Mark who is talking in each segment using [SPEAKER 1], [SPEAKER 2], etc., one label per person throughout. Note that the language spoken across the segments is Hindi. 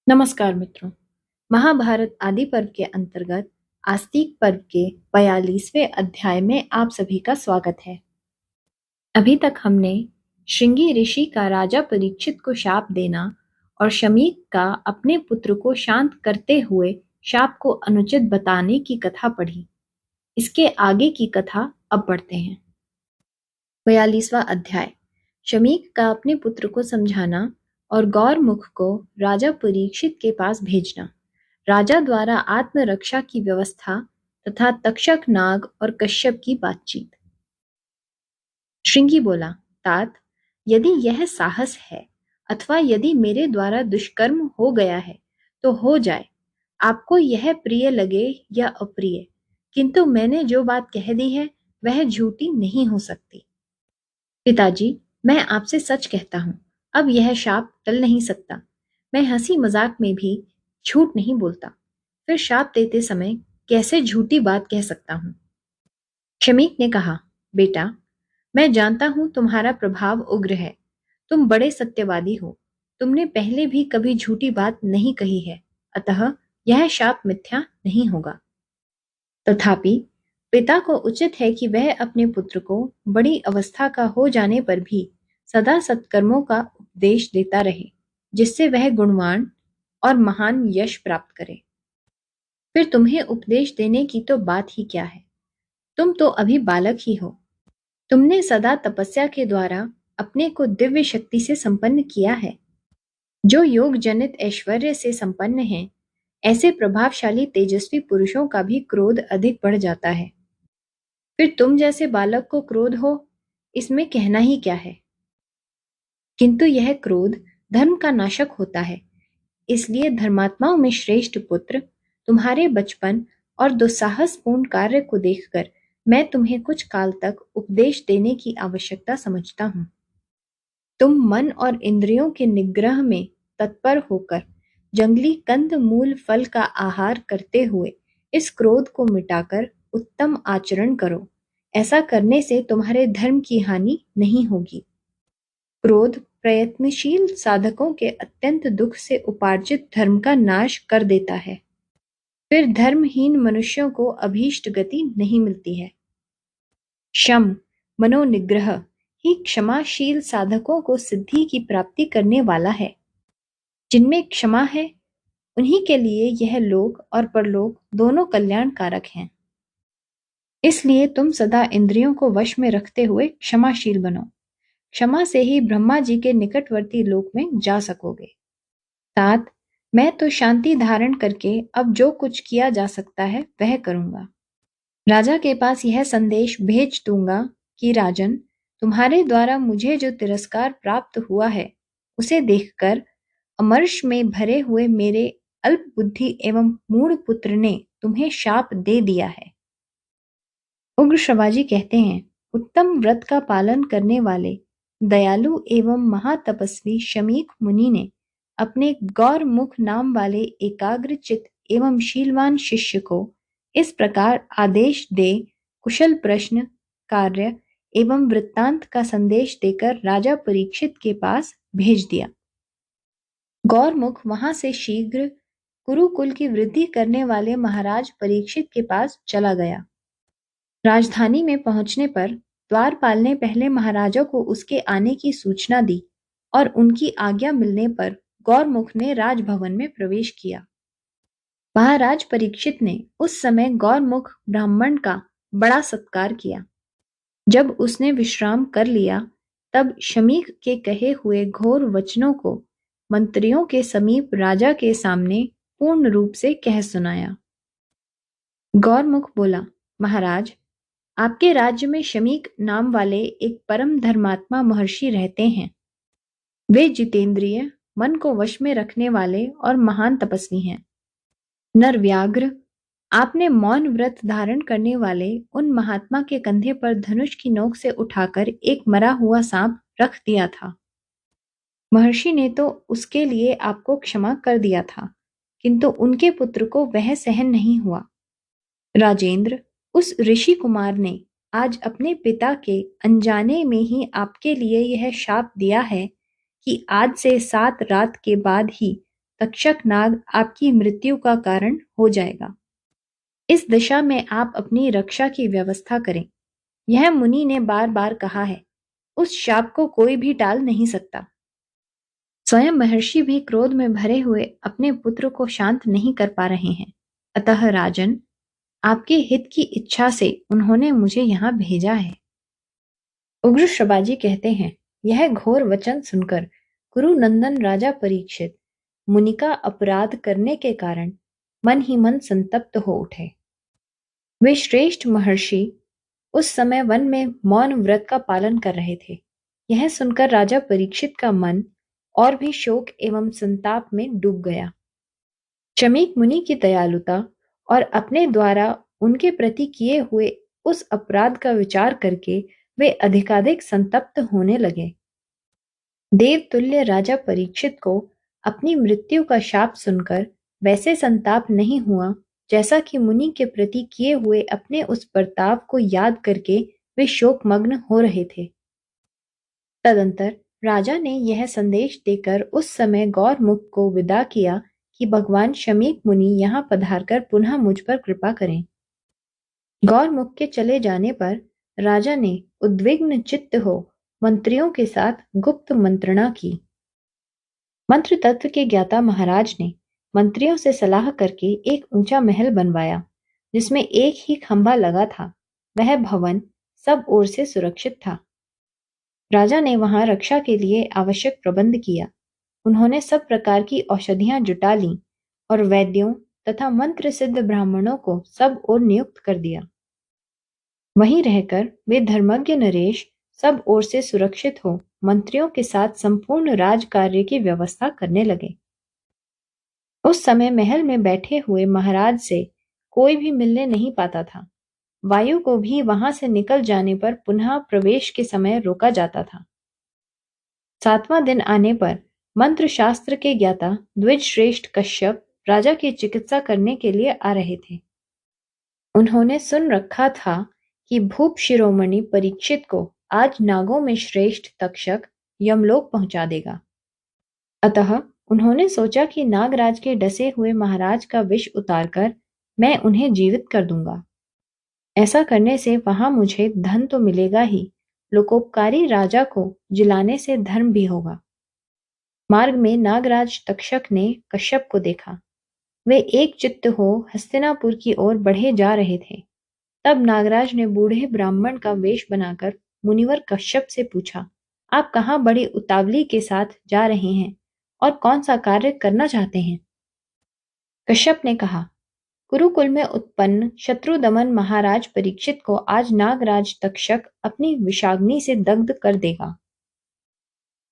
[SPEAKER 1] नमस्कार मित्रों। महाभारत आदि पर्व के अंतर्गत आस्तिक पर्व के 42वें अध्याय में आप सभी का स्वागत है। अभी तक हमने श्रृंगी ऋषि का राजा परीक्षित को शाप देना और शमीक का अपने पुत्र को शांत करते हुए शाप को अनुचित बताने की कथा पढ़ी। इसके आगे की कथा अब पढ़ते हैं। 42वां अध्याय, शमीक का अपने पुत्र को समझाना और गौरमुख को राजा परीक्षित के पास भेजना, राजा द्वारा आत्मरक्षा की व्यवस्था तथा तक्षक नाग और कश्यप की बातचीत। श्रृंगी बोला, तात, यदि यह साहस है अथवा यदि मेरे द्वारा दुष्कर्म हो गया है तो हो जाए, आपको यह प्रिय लगे या अप्रिय, किंतु मैंने जो बात कह दी है वह झूठी नहीं हो सकती। पिताजी, मैं आपसे सच कहता हूँ, अब यह शाप टल नहीं सकता। मैं हंसी मजाक में भी झूठ नहीं बोलता, फिर शाप देते समय कैसे झूठी बात कह सकता हूँ। शमीक ने कहा, बेटा, मैं जानता हूँ तुम्हारा प्रभाव उग्र है, तुम बड़े सत्यवादी हो, तुमने पहले भी कभी झूठी बात नहीं कही है, अतः यह शाप मिथ्या नहीं होगा। तथापि पिता को उचित है कि वह अपने पुत्र को बड़ी अवस्था का हो जाने पर भी सदा सत्कर्मों का उपदेश देता रहे, जिससे वह गुणवान और महान यश प्राप्त करे। फिर तुम्हें उपदेश देने की तो बात ही क्या है, तुम तो अभी बालक ही हो। तुमने सदा तपस्या के द्वारा अपने को दिव्य शक्ति से संपन्न किया है। जो योग जनित ऐश्वर्य से संपन्न हैं, ऐसे प्रभावशाली तेजस्वी पुरुषों का भी क्रोध अधिक बढ़ जाता है। फिर तुम जैसे बालक को क्रोध हो, इसमें कहना ही क्या है। किंतु यह क्रोध धर्म का नाशक होता है, इसलिए धर्मात्माओं में श्रेष्ठ पुत्र, तुम्हारे बचपन और दुस्साहसपूर्ण कार्य को देखकर मैं तुम्हें कुछ काल तक उपदेश देने की आवश्यकता समझता हूँ। तुम मन और इंद्रियों के निग्रह में तत्पर होकर जंगली कंद मूल फल का आहार करते हुए इस क्रोध को मिटाकर उत्तम आचरण करो। ऐसा करने से तुम्हारे धर्म की हानि नहीं होगी। क्रोध प्रयत्नशील साधकों के अत्यंत दुख से उपार्जित धर्म का नाश कर देता है। फिर धर्महीन मनुष्यों को अभीष्ट गति नहीं मिलती है। शम, मनोनिग्रह ही क्षमाशील साधकों को सिद्धि की प्राप्ति करने वाला है। जिनमें क्षमा है, उन्हीं के लिए यह लोक और परलोक दोनों कल्याणकारक हैं। इसलिए तुम सदा इंद्रियों को वश में रखते हुए क्षमाशील बनो। क्षमा से ही ब्रह्मा जी के निकटवर्ती लोक में जा सकोगे। तात, मैं तो शांति धारण करके अब जो कुछ किया जा सकता है वह करूंगा। राजा के पास यह संदेश भेज दूंगा कि राजन, तुम्हारे द्वारा मुझे जो तिरस्कार प्राप्त हुआ है, उसे देखकर अमर्ष में भरे हुए मेरे अल्प बुद्धि एवं मूढ़ पुत्र ने तुम्हें शाप दे दिया है। उग्र श्रवाजी कहते हैं, उत्तम व्रत का पालन करने वाले दयालु एवं महातपस्वी शमीक मुनि ने अपने गौरमुख नाम वाले एकाग्रचित एवं शीलवान शिष्य को इस प्रकार आदेश दे कुशल प्रश्न, कार्य एवं वृत्तांत का संदेश देकर राजा परीक्षित के पास भेज दिया। गौरमुख वहां से शीघ्र कुरुकुल की वृद्धि करने वाले महाराज परीक्षित के पास चला गया। राजधानी में पहुंचने पर द्वारपाल ने पहले महाराजा को उसके आने की सूचना दी और उनकी आज्ञा मिलने पर गौरमुख ने राजभवन में प्रवेश किया। महाराज परीक्षित ने उस समय गौरमुख ब्राह्मण का बड़ा सत्कार किया। जब उसने विश्राम कर लिया, तब शमीक के कहे हुए घोर वचनों को मंत्रियों के समीप राजा के सामने पूर्ण रूप से कह सुनाया। गौरमुख बोला, महाराज, आपके राज्य में शमीक नाम वाले एक परम धर्मात्मा महर्षि रहते हैं। वे जितेंद्रिय, मन को वश में रखने वाले और महान तपस्वी हैं। नरव्याघ्र, आपने मौन व्रत धारण करने वाले उन महात्मा के कंधे पर धनुष की नोक से उठाकर एक मरा हुआ सांप रख दिया था। महर्षि ने तो उसके लिए आपको क्षमा कर दिया था, किंतु उनके पुत्र को वह सहन नहीं हुआ। राजेंद्र, उस ऋषि कुमार ने आज अपने पिता के अनजाने में ही आपके लिए यह शाप दिया है कि आज से 7 रात के बाद ही तक्षक नाग आपकी मृत्यु का कारण हो जाएगा। इस दिशा में आप अपनी रक्षा की व्यवस्था करें। यह मुनि ने बार बार कहा है। उस शाप को कोई भी टाल नहीं सकता। स्वयं महर्षि भी क्रोध में भरे हुए अपने पुत्र को शांत नहीं कर पा रहे हैं। अतः राजन, आपके हित की इच्छा से उन्होंने मुझे यहाँ भेजा है। उग्र श्रवाजी कहते हैं, यह घोर वचन सुनकर कुरुनंदन राजा परीक्षित मुनि का अपराध करने के कारण मन ही मन संतप्त हो उठे। वे श्रेष्ठ महर्षि उस समय वन में मौन व्रत का पालन कर रहे थे। यह सुनकर राजा परीक्षित का मन और भी शोक एवं संताप में डूब गया। शमीक मुनि की दयालुता और अपने द्वारा उनके प्रति किए हुए उस अपराध का विचार करके वे अधिकाधिक संतप्त होने लगे। देवतुल्य राजा परीक्षित को अपनी मृत्यु का शाप सुनकर वैसे संताप नहीं हुआ जैसा कि मुनि के प्रति किए हुए अपने उस बर्ताव को याद करके वे शोकमग्न हो रहे थे। तदंतर राजा ने यह संदेश देकर उस समय गौरमुख को विदा किया कि भगवान शमीक मुनि यहाँ पधारकर पुनः मुझ पर कृपा करें। गौरमुख के चले जाने पर राजा ने उद्विग्न चित्त हो मंत्रियों के साथ गुप्त मंत्रणा की। मंत्र तत्व के ज्ञाता महाराज ने मंत्रियों से सलाह करके एक ऊंचा महल बनवाया जिसमें एक ही खंभा लगा था। वह भवन सब ओर से सुरक्षित था। राजा ने वहां रक्षा के लिए आवश्यक प्रबंध किया। उन्होंने सब प्रकार की औषधियां जुटा लीं और वैद्यों तथा मंत्र सिद्ध ब्राह्मणों को सब ओर नियुक्त कर दिया। वहीं रहकर वे धर्मज्ञ नरेश सब ओर से सुरक्षित हो मंत्रियों के साथ संपूर्ण राज कार्य की व्यवस्था करने लगे। उस समय महल में बैठे हुए महाराज से कोई भी मिलने नहीं पाता था। वायु को भी वहां से निकल जाने पर पुनः प्रवेश के समय रोका जाता था। 7वां दिन आने पर मंत्र शास्त्र के ज्ञाता द्विज श्रेष्ठ कश्यप राजा की चिकित्सा करने के लिए आ रहे थे। उन्होंने सुन रखा था कि भूप शिरोमणि परीक्षित को आज नागों में श्रेष्ठ तक्षक यमलोक पहुंचा देगा। अतः उन्होंने सोचा कि नागराज के डसे हुए महाराज का विष उतारकर मैं उन्हें जीवित कर दूंगा। ऐसा करने से वहां मुझे धन तो मिलेगा ही, लोकोपकारी राजा को जिलाने से धर्म भी होगा। मार्ग में नागराज तक्षक ने कश्यप को देखा। वे एक चित्त हो हस्तिनापुर की ओर बढ़े जा रहे थे। तब नागराज ने बूढ़े ब्राह्मण का वेश बनाकर मुनिवर कश्यप से पूछा, आप कहाँ बड़ी उतावली के साथ जा रहे हैं और कौन सा कार्य करना चाहते हैं? कश्यप ने कहा, कुरुकुल में उत्पन्न शत्रुदमन महाराज परीक्षित को आज नागराज तक्षक अपनी विषाग्नि से दग्ध कर देगा।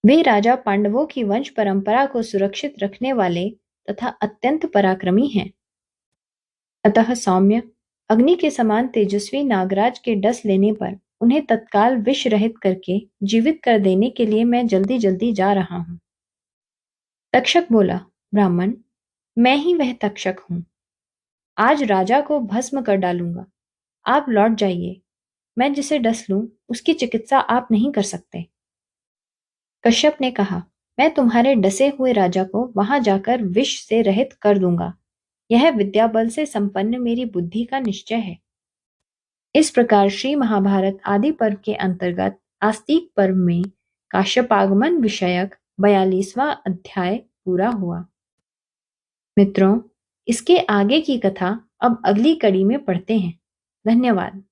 [SPEAKER 1] वे राजा पांडवों की वंश परंपरा को सुरक्षित रखने वाले तथा अत्यंत पराक्रमी हैं। अतः सौम्य अग्नि के समान तेजस्वी नागराज के डस लेने पर उन्हें तत्काल विष रहित करके जीवित कर देने के लिए मैं जल्दी जल्दी जा रहा हूं। तक्षक बोला, ब्राह्मण, मैं ही वह तक्षक हूं। आज राजा को भस्म कर डालूंगा। आप लौट जाइए। मैं जिसे डस लूं उसकी चिकित्सा आप नहीं कर सकते। कश्यप ने कहा, मैं तुम्हारे डसे हुए राजा को वहां जाकर विष से रहित कर दूंगा। यह विद्या बल से संपन्न मेरी बुद्धि का निश्चय है। इस प्रकार श्री महाभारत आदि पर्व के अंतर्गत आस्तिक पर्व में काश्यपागमन विषयक 42वां अध्याय पूरा हुआ। मित्रों, इसके आगे की कथा अब अगली कड़ी में पढ़ते हैं। धन्यवाद।